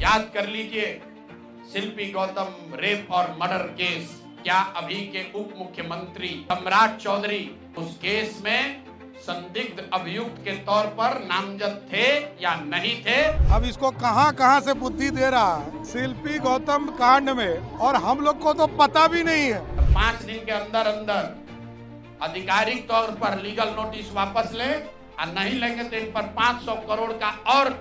याद कर लीजिए, शिल्पी गौतम रेप और मर्डर केस, क्या अभी के उप मुख्यमंत्री सम्राट चौधरी उस केस में संदिग्ध अभियुक्त के तौर पर नामजद थे या नहीं थे? अब इसको कहां से बुद्धि दे रहा है शिल्पी गौतम कांड में, और हम लोग को तो पता भी नहीं है। 5 दिन के अंदर अंदर आधिकारिक तौर पर लीगल नोटिस वापस ले, और नहीं लेंगे तो इन पर 500 करोड़ का और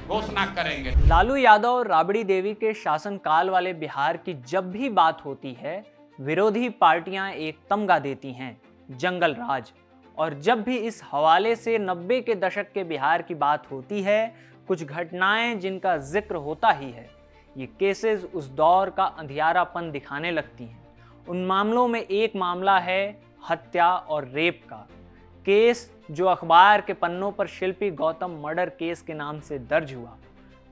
घोषणा करेंगे। लालू यादव और राबड़ी देवी के शासनकाल वाले बिहार की जब भी बात होती है, विरोधी पार्टियां एक तमगा देती हैं, जंगल राज। और जब भी इस हवाले से 90 के दशक के बिहार की बात होती है, कुछ घटनाएं जिनका जिक्र होता ही है, ये केसेस उस दौर का अंधियारापन दिखाने लगती हैं। उन मामलों में एक मामला है हत्या और रेप का केस, जो अखबार के पन्नों पर शिल्पी गौतम मर्डर केस के नाम से दर्ज हुआ।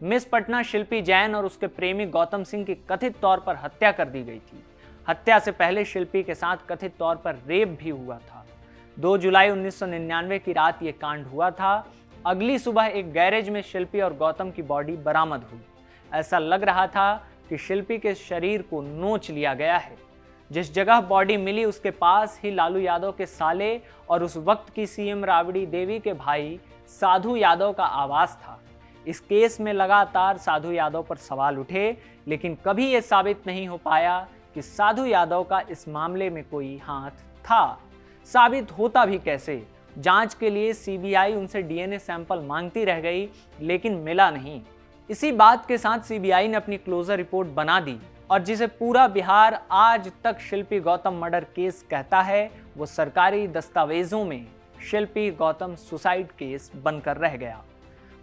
मिस पटना शिल्पी जैन और उसके प्रेमी गौतम सिंह की कथित तौर पर हत्या कर दी गई थी। हत्या से पहले शिल्पी के साथ कथित तौर पर रेप भी हुआ था। 2 जुलाई 1999 की रात ये कांड हुआ था। अगली सुबह एक गैरेज में शिल्पी और गौतम की बॉडी बरामद हुई। ऐसा लग रहा था कि शिल्पी के शरीर को नोच लिया गया है। जिस जगह बॉडी मिली उसके पास ही लालू यादव के साले और उस वक्त की सीएम राबड़ी देवी के भाई साधु यादव का आवास था। इस केस में लगातार साधु यादव पर सवाल उठे, लेकिन कभी यह साबित नहीं हो पाया कि साधु यादव का इस मामले में कोई हाथ था। साबित होता भी कैसे? जांच के लिए सीबीआई उनसे डीएनए सैंपल मांगती रह गई, लेकिन मिला नहीं। इसी बात के साथ सीबीआई ने अपनी क्लोजर रिपोर्ट बना दी, और जिसे पूरा बिहार आज तक शिल्पी गौतम मर्डर केस कहता है, वो सरकारी दस्तावेजों में शिल्पी गौतम सुसाइड केस बनकर रह गया।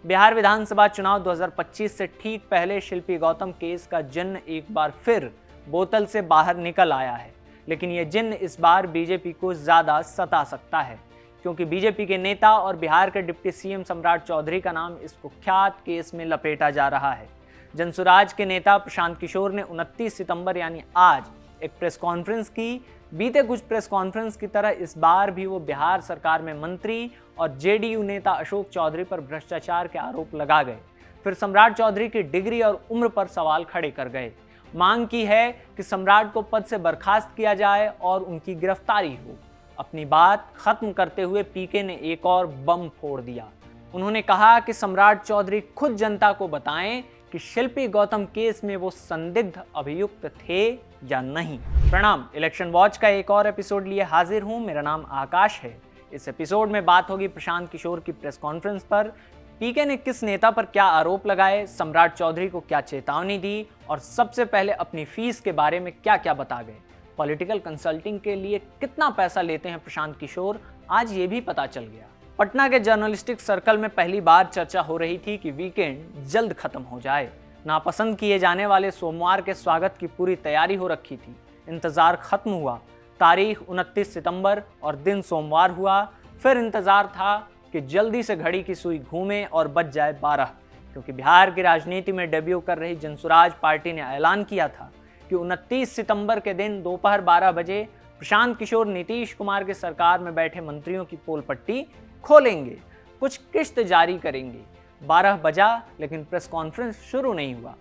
बिहार विधानसभा चुनाव 2025 से ठीक पहले शिल्पी गौतम केस का जिन्न एक बार फिर बोतल से बाहर निकल आया है, लेकिन यह जिन्न इस बार बीजेपी को ज्यादा सता सकता है, क्योंकि बीजेपी के नेता और बिहार के डिप्टी सीएम सम्राट चौधरी का नाम इस कुख्यात केस में लपेटा जा रहा है। जनसुराज के नेता प्रशांत किशोर ने 29 सितंबर यानी आज एक प्रेस कॉन्फ्रेंस की। बीते कुछ प्रेस कॉन्फ्रेंस की तरह इस बार भी वो बिहार सरकार में मंत्री और जेडीयू नेता अशोक चौधरी पर भ्रष्टाचार के आरोप लगा गए। फिर सम्राट चौधरी की डिग्री और उम्र पर सवाल खड़े कर गए। मांग की है कि सम्राट को पद से बर्खास्त किया जाए और उनकी गिरफ्तारी हो। अपनी बात खत्म करते हुए पीके ने एक और बम फोड़ दिया। उन्होंने कहा कि सम्राट चौधरी खुद जनता को बताएं कि शिल्पी गौतम केस में वो संदिग्ध अभियुक्त थे या नहीं। प्रणाम, इलेक्शन वॉच का एक और एपिसोड लिए हाजिर हूं। मेरा नाम आकाश है। इस एपिसोड में बात होगी प्रशांत किशोर की प्रेस कॉन्फ्रेंस पर, पीके ने किस नेता पर क्या आरोप लगाए, सम्राट चौधरी को क्या चेतावनी दी, और सबसे पहले अपनी फीस के बारे में क्या क्या बता गए। पॉलिटिकल कंसल्टिंग के लिए कितना पैसा लेते हैं प्रशांत किशोर, आज ये भी पता चल गया। पटना के जर्नलिस्टिक सर्कल में पहली बार चर्चा हो रही थी कि वीकेंड जल्द खत्म हो जाए। नापसंद किए जाने वाले सोमवार के स्वागत की पूरी तैयारी हो रखी थी। इंतजार खत्म हुआ। तारीख 29 सितंबर और दिन सोमवार हुआ। फिर इंतजार था कि जल्दी से घड़ी की सुई घूमे और बज जाए 12, क्योंकि बिहार की राजनीति में डेब्यू कर रही जनसुराज पार्टी ने ऐलान किया था कि 29 सितंबर के दिन दोपहर 12 बजे प्रशांत किशोर नीतीश कुमार के सरकार में बैठे मंत्रियों की पोल पट्टी खोलेंगे, कुछ किश्त जारी करेंगे। 12 बजा, लेकिन प्रेस कॉन्फ्रेंस शुरू नहीं हुआ।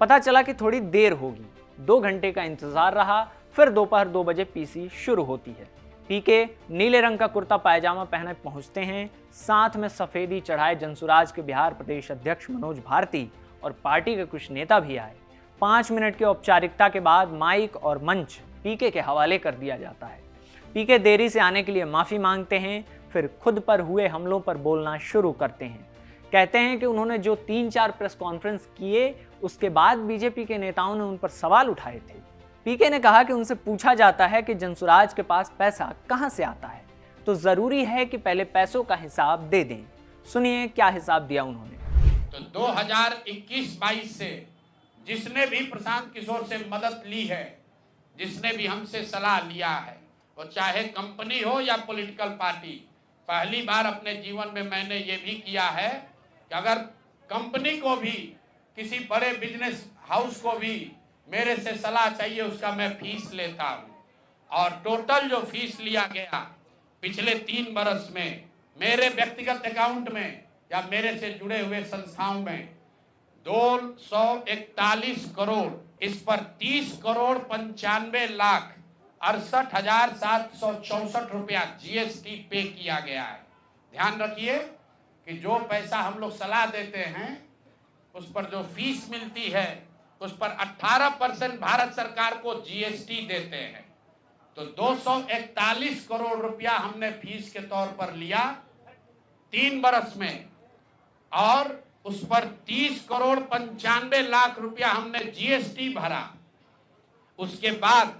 पता चला कि थोड़ी देर होगी। 2 घंटे का इंतजार रहा। फिर दोपहर 2 बजे पीसी शुरू होती है। पीके नीले रंग का कुर्ता पायजामा पहने पहुंचते हैं। साथ में सफेदी चढ़ाए जनसुराज के बिहार प्रदेश अध्यक्ष मनोज भारती और पार्टी के कुछ नेता भी आए। 5 मिनट की औपचारिकता के बाद माइक और मंच पीके के हवाले कर दिया जाता है। पीके देरी से आने के लिए माफी मांगते हैं, फिर खुद पर हुए हमलों पर बोलना शुरू करते हैं। कहते हैं कि उन्होंने जो 3-4 प्रेस कॉन्फ्रेंस किए, उसके बाद बीजेपी के नेताओं ने उन पर सवाल उठाए थे। पीके ने कहा कि उनसे पूछा जाता है कि जनसुराज के पास पैसा कहां से आता है, तो जरूरी है कि पहले पैसों का हिसाब दे दें। सुनिए क्या हिसाब दिया उन्होंने। तो 2021-22 से जिसने भी प्रशांत किशोर से मदद ली है, जिसने भी हमसे सलाह लिया है, वो चाहे कंपनी हो या पॉलिटिकल पार्टी, पहली बार अपने जीवन में मैंने ये भी किया है कि अगर कंपनी को भी, किसी बड़े बिजनेस हाउस को भी मेरे से सलाह चाहिए, उसका मैं फीस लेता हूँ। और टोटल जो फीस लिया गया पिछले 3 बरस में मेरे व्यक्तिगत अकाउंट में या मेरे से जुड़े हुए संस्थाओं में 241 करोड़, इस पर 30 करोड़ 95,68,764 रुपया जीएसटी पे किया गया है। ध्यान रखिए कि जो पैसा हम लोग सलाह देते हैं उस पर जो फीस मिलती है उस पर 18% भारत सरकार को जीएसटी देते हैं। तो 241 करोड़ रुपया हमने फीस के तौर पर लिया 3 बरस में, और उस पर 30 करोड़ 95 लाख रुपया हमने जीएसटी भरा। उसके बाद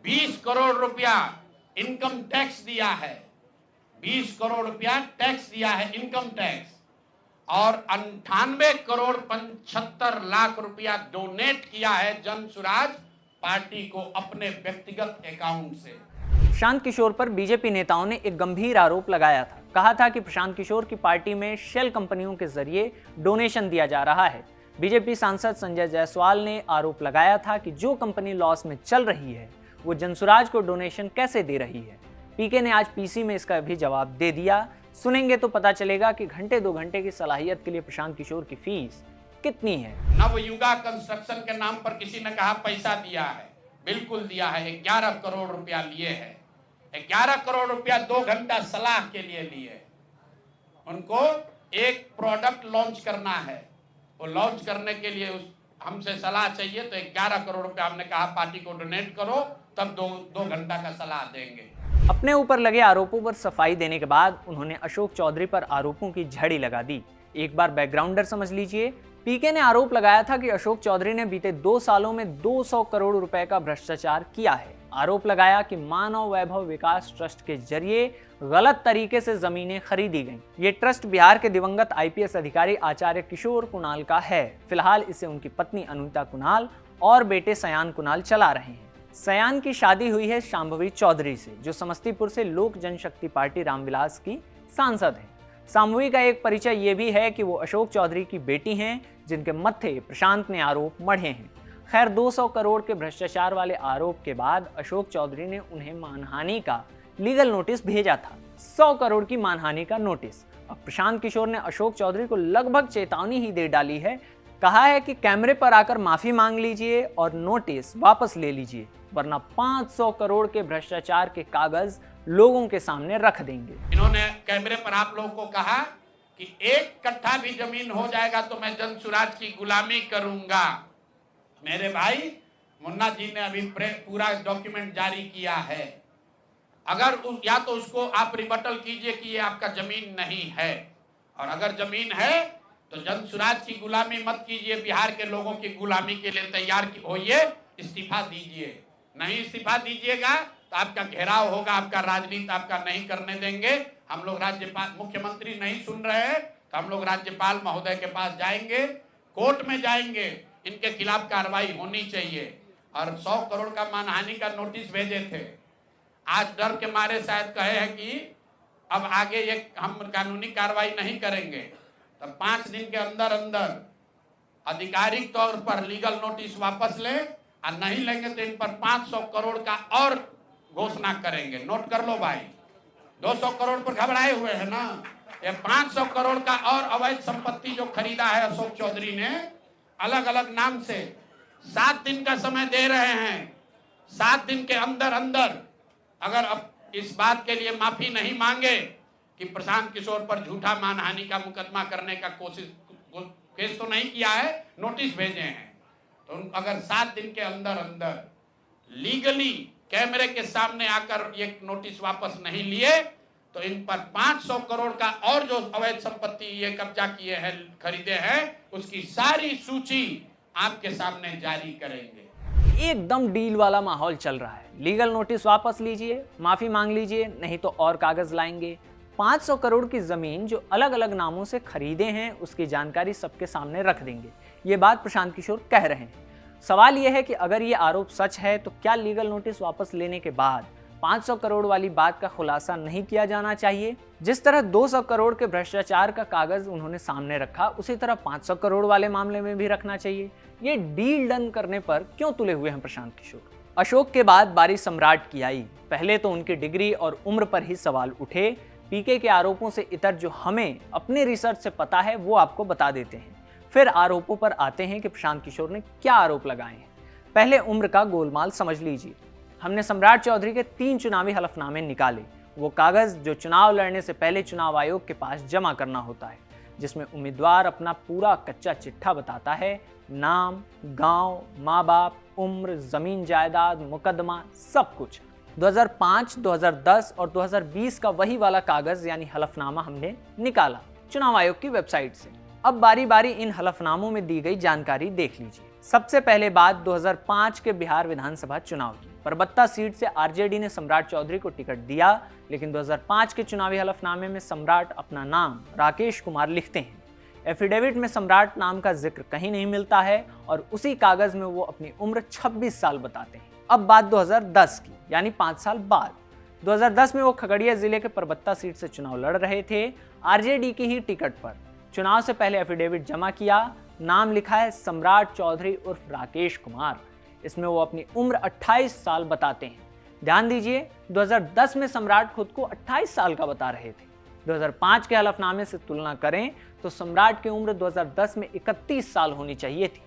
20 करोड़ रुपया इनकम टैक्स दिया है, 20 करोड़ रुपया टैक्स दिया है इनकम टैक्स, और 98 करोड़ 75 लाख रुपया डोनेट किया है जन सुराज पार्टी को अपने व्यक्तिगत अकाउंट से। प्रशांत किशोर पर बीजेपी नेताओं ने एक गंभीर आरोप लगाया था। कहा था कि प्रशांत किशोर की पार्टी में शेल कंपनियों के जरिए डोनेशन दिया जा रहा है। बीजेपी सांसद संजय जायसवाल ने आरोप लगाया था कि जो कंपनी लॉस में चल रही है वो जनसुराज को डोनेशन कैसे दे रही है। पीके ने आज पीसी में इसका भी जवाब दे दिया। सुनेंगे तो पता चलेगा कि घंटे 2 घंटे की सलाहियत के लिए प्रशांत किशोर की फीस कितनी है। नवयुगा कंस्ट्रक्शन के नाम पर किसी ने कहा पैसा दिया है, बिल्कुल दिया है। 11 करोड़ रुपया लिए है, 11 करोड़ रुपया 2 घंटा सलाह के लिए लिए। उनको एक प्रोडक्ट लॉन्च करना है, वो लॉन्च करने के लिए हमसे सलाह चाहिए, तो 11 करोड़ रुपया हमने कहा पार्टी को डोनेट करो, तब 2 घंटा का सलाह देंगे। अपने ऊपर लगे आरोपों पर सफाई देने के बाद उन्होंने अशोक चौधरी पर आरोपों की झड़ी लगा दी। एक बार बैकग्राउंडर समझ लीजिए। पीके ने आरोप लगाया था कि अशोक चौधरी ने बीते 2 सालों में 200 करोड़ रुपए का भ्रष्टाचार किया है। आरोप लगाया कि मानव वैभव विकास ट्रस्ट के जरिए गलत तरीके से जमीनें खरीदी गईं। ये ट्रस्ट बिहार के दिवंगत आईपीएस अधिकारी आचार्य किशोर कुणाल का है। फिलहाल इसे उनकी पत्नी अनीता कुणाल और बेटे सयान कुणाल चला रहे हैं। सयान की शादी हुई है शांभवी चौधरी से, जो समस्तीपुर से लोक जनशक्ति पार्टी रामविलास की सांसद है। शांभवी का एक परिचय ये भी है कि वो अशोक चौधरी की बेटी हैं, जिनके मत्थे प्रशांत ने आरोप मढ़े हैं। खैर, 200 करोड़ के भ्रष्टाचार वाले आरोप के बाद अशोक चौधरी ने उन्हें मानहानि का लीगल नोटिस भेजा था, 100 करोड़ की मानहानि का नोटिस। अब प्रशांत किशोर ने अशोक चौधरी को लगभग चेतावनी ही दे डाली है। कहा है कि कैमरे पर आकर माफी मांग लीजिए और नोटिस वापस ले लीजिए, वरना 500 करोड़ के भ्रष्टाचार के कागज लोगों के सामने रख देंगे। इन्होंने कैमरे पर आप लोगों को कहा कि 1 कट्ठा भी जमीन हो जाएगा तो मैं जनसुराज की गुलामी करूंगा। मेरे भाई मुन्ना जी ने अभी पूरा डॉक्यूमेंट जारी किया है। अगर या तो उसको आप रिबटल कीजिए कि ये आपका जमीन नहीं है, और अगर जमीन है तो जनसुराज की गुलामी मत कीजिए, बिहार के लोगों की गुलामी के लिए तैयार होइए, इस्तीफा दीजिए। नहीं इस्तीफा दीजिएगा तो आपका घेराव होगा, आपका राजनीति आपका नहीं करने देंगे। हम लोग राज्यपाल, मुख्यमंत्री नहीं सुन रहे हैं तो हम लोग राज्यपाल महोदय के पास जाएंगे, कोर्ट में जाएंगे, इनके खिलाफ कार्रवाई होनी चाहिए। और 100 करोड़ का मानहानि का नोटिस भेजे थे। आज डर के मारे शायद कहे हैं कि अब आगे ये हम कानूनी कार्रवाई नहीं करेंगे, तब 5 दिन के अंदर अंदर आधिकारिक तौर पर लीगल नोटिस वापस लें, और नहीं लेंगे तो इन पर 500 करोड़ का और घोषणा करेंगे। नोट कर लो भाई, 200 करोड़ पर घबराए हुए हैं ना, ये 500 करोड़ का और अवैध संपत्ति जो खरीदा है अशोक चौधरी ने अलग अलग नाम से, 7 दिन का समय दे रहे हैं। 7 दिन के अंदर अंदर अगर अब इस बात के लिए माफी नहीं मांगे कि प्रशांत किशोर पर झूठा मानहानि का मुकदमा करने का केस तो नहीं किया है, नोटिस भेजे हैं, तो अगर 7 दिन के अंदर अंदर लीगली कैमरे के सामने आकर ये नोटिस वापस नहीं लिए तो इन पर 500 करोड़ का और जो अवैध संपत्ति ये कब्जा किए हैं, खरीदे हैं, उसकी सारी सूची आपके सामने जारी करेंगे। एकदम डील वाला माहौल चल रहा है। लीगल नोटिस वापस लीजिए, माफी मांग लीजिए, नहीं तो और कागज लाएंगे। 500 करोड़ की जमीन जो अलग अलग नामों से खरीदे हैं उसकी जानकारी सबके सामने रख देंगे। ये बात प्रशांत किशोर कह रहे हैं। सवाल यह है कि अगर ये आरोप सच है तो क्या लीगल नोटिस वापस लेने के बाद 500 करोड़ वाली बात का खुलासा नहीं किया जाना चाहिए? जिस तरह 200 करोड़ के भ्रष्टाचार का कागज उन्होंने सामने रखा, उसी तरह 500 करोड़ वाले मामले में भी रखना चाहिए। ये डील डन करने पर क्यों तुले हुए हैं प्रशांत किशोर? अशोक के बाद बारी सम्राट की आई। पहले तो उनकी डिग्री और उम्र पर ही सवाल उठे। पीके के आरोपों से इतर जो हमें अपने रिसर्च से पता है वो आपको बता देते हैं। फिर आरोपों पर आते हैं कि प्रशांत किशोर ने क्या आरोप लगाए हैं। पहले उम्र का गोलमाल समझ लीजिए। हमने सम्राट चौधरी के 3 चुनावी हलफनामे निकाले, वो कागज जो चुनाव लड़ने से पहले चुनाव आयोग के पास जमा करना होता है, जिसमें उम्मीदवार अपना पूरा कच्चा चिट्ठा बताता है, नाम, गांव, माँ बाप, उम्र, जमीन जायदाद, मुकदमा, सब कुछ। 2005, 2010 और 2020 का वही वाला कागज यानी हलफनामा हमने निकाला चुनाव आयोग की वेबसाइट से। अब बारी बारी इन हलफनामों में दी गई जानकारी देख लीजिए। सबसे पहले बात 2005 के बिहार विधानसभा चुनाव की। परबत्ता सीट से आरजेडी ने सम्राट चौधरी को टिकट दिया, लेकिन 2005 के चुनावी हलफनामे में सम्राट अपना नाम राकेश कुमार लिखते हैं। एफिडेविट में सम्राट नाम का जिक्र कहीं नहीं मिलता है और उसी कागज में वो अपनी उम्र 26 साल बताते हैं। अब बात 2010 की, यानी 5 साल बाद। 2010 में वो खगड़िया जिले के परबत्ता सीट से चुनाव लड़ रहे थे, आरजेडी की ही टिकट पर। चुनाव से पहले एफिडेविट जमा किया, नाम लिखा है सम्राट चौधरी उर्फ राकेश कुमार। इसमें वो अपनी उम्र 28 साल बताते हैं। ध्यान दीजिए, 2010 में सम्राट खुद को 28 साल का बता रहे थे। 2005 के हलफनामे से तुलना करें तो सम्राट की उम्र 2010 में 31 साल होनी चाहिए थी,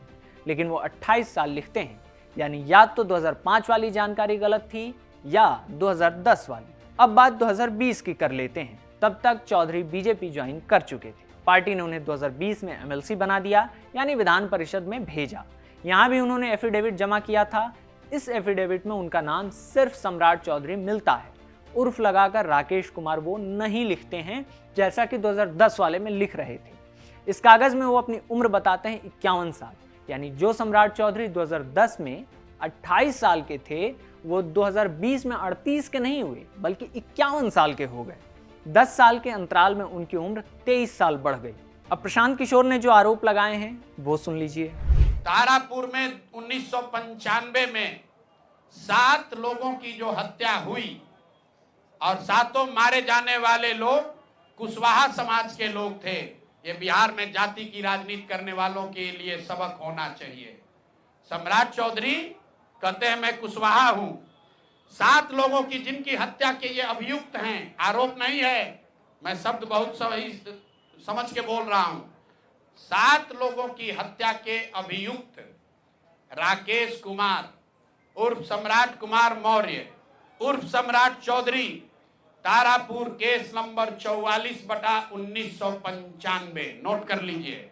लेकिन वो 28 साल लिखते हैं। यानी या तो 2005 वाली जानकारी गलत थी या 2010 वाली। अब बात 2020 की कर लेते हैं। तब तक चौधरी बीजेपी ज्वाइन कर चुके थे। पार्टी ने उन्हें 2020 में एमएलसी बना दिया, यानी विधान परिषद में भेजा। यहाँ भी उन्होंने एफिडेविट जमा किया था। इस एफिडेविट में उनका नाम सिर्फ सम्राट चौधरी मिलता है, उर्फ लगाकर राकेश कुमार वो नहीं लिखते हैं जैसा कि 2010 वाले में लिख रहे थे। इस कागज में वो अपनी उम्र बताते हैं 51 साल, यानी जो सम्राट चौधरी 2010 में 28 साल के थे वो 2020 में 38 के नहीं हुए बल्कि 51 साल के हो गए। 10 साल के अंतराल में उनकी उम्र 23 साल बढ़ गई। अब प्रशांत किशोर ने जो आरोप लगाए हैं वो सुन लीजिए। तारापुर में 1995 में 7 लोगों की जो हत्या हुई और 7 मारे जाने वाले लोग कुशवाहा समाज के लोग थे। ये बिहार में जाति की राजनीति करने वालों के लिए सबक होना चाहिए। सम्राट चौधरी कहते हैं मैं कुशवाहा हूं। 7 लोगों की जिनकी हत्या के ये अभियुक्त हैं, आरोप नहीं है, मैं शब्द बहुत सही समझ के बोल रहा हूं। 7 लोगों की हत्या के अभियुक्त राकेश कुमार उर्फ सम्राट कुमार मौर्य उर्फ Samrat Choudhary, Tarapur case number 44/1995, note कर लीजिए।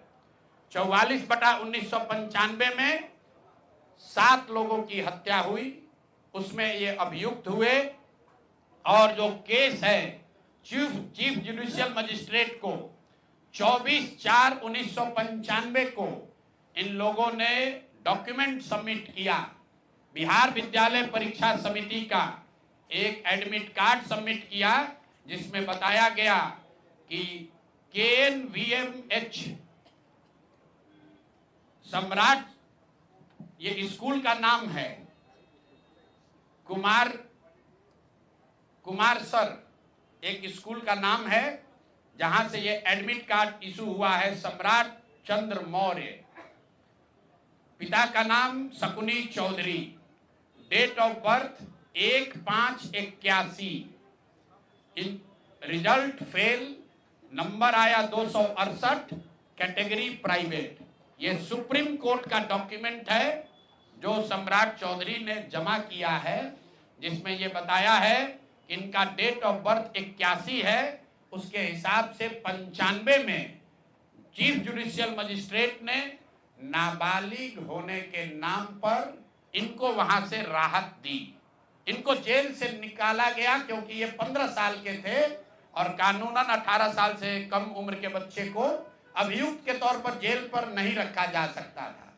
44/1995 में 7 लोगों की हत्या हुई, उसमें ये अभियुक्त हुए और जो केस है चीफ जुडिशियल मजिस्ट्रेट को 24/4/1995 को इन लोगों ने डॉक्यूमेंट सबमिट किया। बिहार विद्यालय परीक्षा समिति का एक एडमिट कार्ड सबमिट किया जिसमें बताया गया कि KNVMH सम्राट, ये स्कूल का नाम है, कुमार सर एक स्कूल का नाम है जहां से ये एडमिट कार्ड इशू हुआ है। सम्राट चंद्र मौर्य, पिता का नाम Shakuni Chaudhary, date of birth 1/5/81, result fail, number आया 268, कैटेगरी प्राइवेट। ये सुप्रीम कोर्ट का डॉक्यूमेंट है जो सम्राट चौधरी ने जमा किया है, जिसमें ये बताया है कि इनका डेट ऑफ बर्थ 81 है। उसके हिसाब से 95 में चीफ जुडिशियल मजिस्ट्रेट ने नाबालिग होने के नाम पर इनको वहां से राहत दी। इनको जेल से निकाला गया क्योंकि ये 15 साल के थे और कानूनन 18 साल से कम उम्र के बच्चे को अभियुक्त के तौर पर जेल पर नहीं रखा जा सकता था।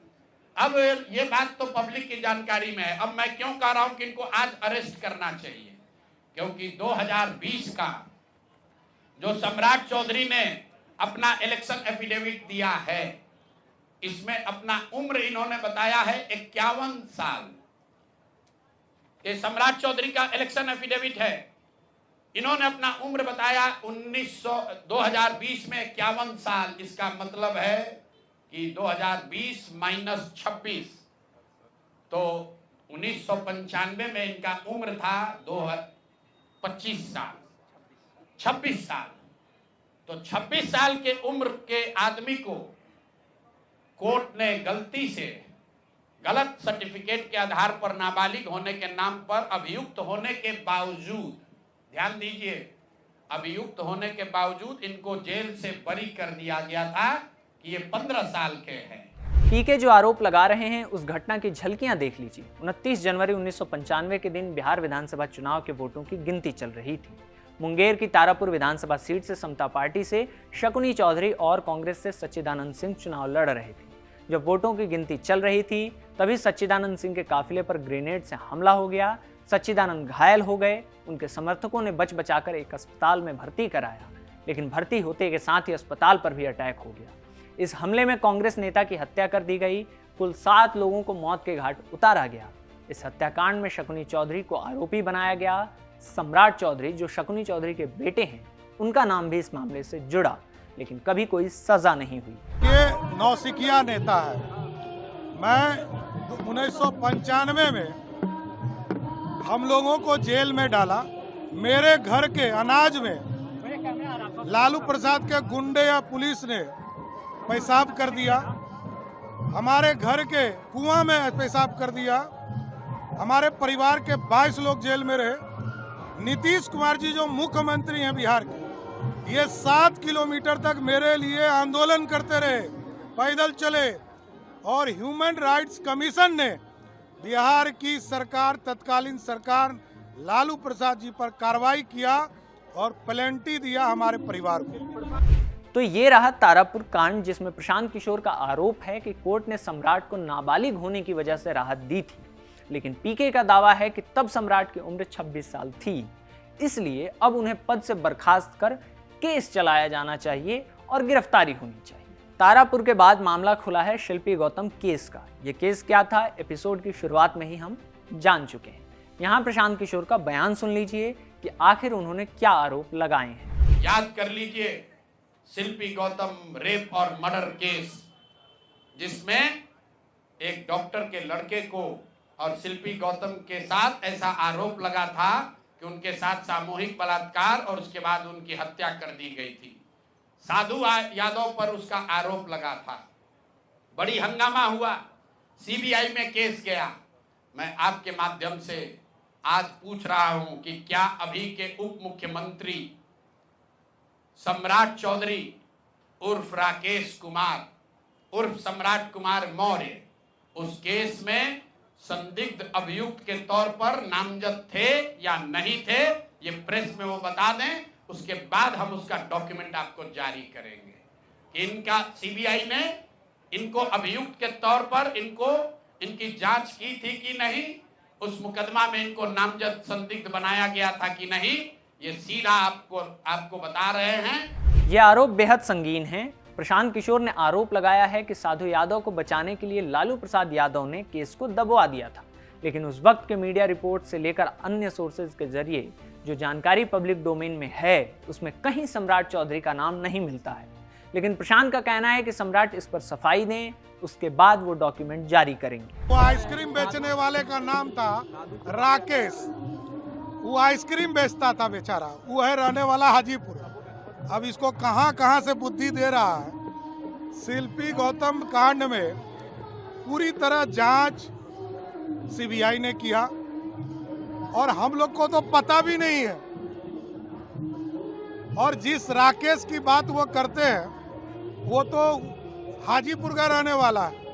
अब ये बात तो पब्लिक की जानकारी में है। अब मैं क्यों कह रहा हूं कि इनको आज अरेस्ट करना चाहिए, क्योंकि 2020 का जो सम्राट चौधरी ने अपना इलेक्शन एफिडेविट दिया है, इसमें अपना उम्र इन्होंने बताया है 51 साल। ये सम्राट चौधरी का इलेक्शन एफिडेविट है। इन्होंने अपना उम्र बताया 2020 में 51 साल। इसका मतलब है कि 2020 - 26, तो 1995 में इनका उम्र था 25 साल, 26 साल। तो 26 साल के उम्र के आदमी को कोर्ट ने गलती से गलत सर्टिफिकेट के आधार पर नाबालिग होने के नाम पर अभियुक्त होने के बावजूद, ध्यान दीजिए, अभियुक्त होने के बावजूद इनको जेल से बरी कर दिया गया था कि ये 15 साल के हैं। पीके जो आरोप लगा रहे हैं उस घटना की झलकियां देख लीजिए। 29 जनवरी 1995 के दिन बिहार विधानसभा चुनाव के वोटों की गिनती चल रही थी। मुंगेर की तारापुर विधानसभा सीट से समता पार्टी से शकुनी चौधरी और कांग्रेस से सच्चिदानंद सिंह चुनाव लड़ रहे थे। जब वोटों की गिनती चल रही थी तभी सच्चिदानंद सिंह के काफिले पर ग्रेनेड से हमला हो गया। सच्चिदानंद घायल हो गए। उनके समर्थकों ने बच बचाकर एक अस्पताल में भर्ती कराया, लेकिन भर्ती होते के साथ ही अस्पताल पर भी अटैक हो गया। इस हमले में कांग्रेस नेता की हत्या कर दी गई। कुल 7 लोगों को मौत के घाट उतारा गया। इस हत्याकांड में शकुनी चौधरी को आरोपी बनाया गया। सम्राट चौधरी जो शकुनी चौधरी के बेटे हैं, उनका नाम भी इस मामले से जुड़ा, लेकिन कभी कोई सजा नहीं हुई। ये नौसिखिया नेता है। मैं 1995 में हम लोगों को जेल में डाला। मेरे घर के अनाज में लालू प्रसाद के गुंडे या पुलिस ने पेशाब कर दिया। हमारे घर के कुआं में पेशाब कर दिया। हमारे परिवार के 22 लोग जेल में रहे। नीतीश कुमार जी जो मुख्यमंत्री हैं बिहार के, ये 7 किलोमीटर तक मेरे लिए आंदोलन करते रहे, पैदल चले, और ह्यूमन राइट्स कमीशन ने बिहार की सरकार, तत्कालीन सरकार लालू प्रसाद जी पर कार्रवाई किया और प्लेंटी दिया हमारे परिवार को। तो ये रहा तारापुर कांड, जिसमें प्रशांत किशोर का आरोप है कि कोर्ट ने सम्राट को नाबालिग होने की वजह से राहत दी थी, लेकिन पीके का दावा है कि तब सम्राट की उम्र 26 साल थी। इसलिए अब उन्हें पद से बर्खास्त कर केस चलाया जाना चाहिए और गिरफ्तारी होनी चाहिए। तारापुर के बाद मामला खुला है शिल्पी गौतम केस का। ये केस क्या था, एपिसोड की शुरुआत में ही हम जान चुके हैं। यहाँ प्रशांत किशोर का बयान सुन लीजिए कि आखिर उन्होंने क्या आरोप लगाए हैं। याद कर लीजिए शिल्पी गौतम रेप और मर्डर केस, जिसमें एक डॉक्टर के लड़के को और शिल्पी गौतम के साथ ऐसा आरोप लगा था कि उनके साथ सामूहिक बलात्कार और उसके बाद उनकी हत्या कर दी गई थी। साधु यादव पर उसका आरोप लगा था। बड़ी हंगामा हुआ, सीबीआई में केस गया। मैं आपके माध्यम से आज पूछ रहा हूं कि क्या अभी के उप मुख्यमंत्री सम्राट चौधरी उर्फ राकेश कुमार उर्फ सम्राट कुमार मौर्य उस केस में संदिग्ध अभियुक्त के तौर पर नामजद थे या नहीं थे, ये प्रेस में वो बता दें। उसके बाद हम उसका डॉक्यूमेंट आपको जारी करेंगे कि इनका सीबीआई ने इनको अभियुक्त के तौर पर इनकी जांच की थी कि नहीं, उस मुकदमा में इनको नामजद संदिग्ध बनाया गया था कि नहीं। ये सीधा आपको बता रहे हैं। ये आरोप बेहद संगीन है। प्रशांत किशोर ने आरोप लगाया है कि साधु यादव को बचाने के लिए लालू प्रसाद यादव ने केस को दबवा दिया था, लेकिन उस वक्त के मीडिया रिपोर्ट से लेकर अन्य सोर्सेज के जरिए जो जानकारी पब्लिक डोमेन में है, उसमें कहीं सम्राट चौधरी का नाम नहीं मिलता है। लेकिन प्रशांत का कहना है कि सम्राट इस पर सफाई दें, उसके बाद वो डॉक्यूमेंट जारी करेंगे। वो आइसक्रीम बेचने वाले का नाम था राकेश। वो आइसक्रीम बेचता था बेचारा। वो है रहने वाला हाजीपुर। अब इसको कहां से बुद्धि दे रहा है। शिल्पी गौतम कांड में पूरी तरह जांच सीबीआई ने किया और हम लोग को तो पता भी नहीं है। और जिस राकेश की बात वो करते हैं वो तो हाजीपुर का रहने वाला है।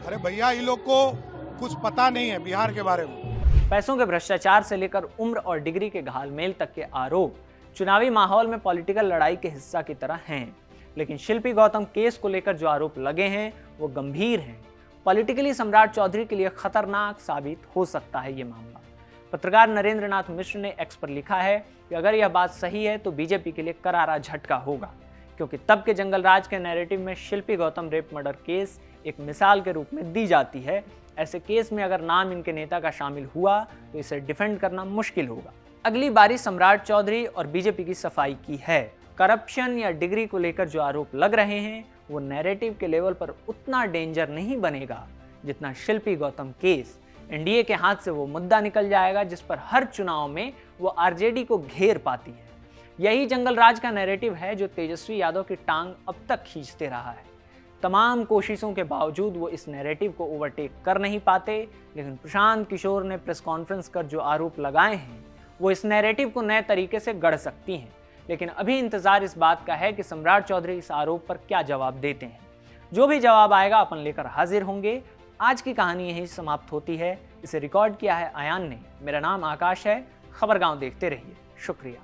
अरे भैया, ये लोग को कुछ पता नहीं है बिहार के बारे में। पैसों के भ्रष्टाचार से लेकर उम्र और डिग्री के घालमेल तक के आरोप चुनावी माहौल में पॉलिटिकल लड़ाई के हिस्सा की तरह हैं, लेकिन शिल्पी गौतम केस को लेकर जो आरोप लगे हैं वो गंभीर हैं। पॉलिटिकली सम्राट चौधरी के लिए खतरनाक साबित हो सकता है ये मामला। पत्रकार नरेंद्र नाथ मिश्र ने एक्स पर लिखा है कि अगर यह बात सही है तो बीजेपी के लिए करारा झटका होगा, क्योंकि तब के जंगल राज के नैरेटिव में शिल्पी गौतम रेप मर्डर केस एक मिसाल के रूप में दी जाती है। ऐसे केस में अगर नाम इनके नेता का शामिल हुआ तो इसे डिफेंड करना मुश्किल होगा। अगली बारी सम्राट चौधरी और बीजेपी की सफाई की है। करप्शन या डिग्री को लेकर जो आरोप लग रहे हैं वो नैरेटिव के लेवल पर उतना डेंजर नहीं बनेगा जितना शिल्पी गौतम केस। एनडीए के हाथ से वो मुद्दा निकल जाएगा जिस पर हर चुनाव में वो आरजेडी को घेर पाती है। यही जंगल राज का नैरेटिव है जो तेजस्वी यादव की टांग अब तक खींचते रहा है। तमाम कोशिशों के बावजूद वो इस नैरेटिव को ओवरटेक कर नहीं पाते, लेकिन प्रशांत किशोर ने प्रेस कॉन्फ्रेंस कर जो आरोप लगाए हैं वो इस नैरेटिव को नए तरीके से गढ़ सकती हैं। लेकिन अभी इंतजार इस बात का है कि सम्राट चौधरी इस आरोप पर क्या जवाब देते हैं। जो भी जवाब आएगा अपन लेकर हाजिर होंगे। आज की कहानी यही समाप्त होती है। इसे रिकॉर्ड किया है आयान ने। मेरा नाम आकाश है। खबरगांव देखते रहिए। शुक्रिया।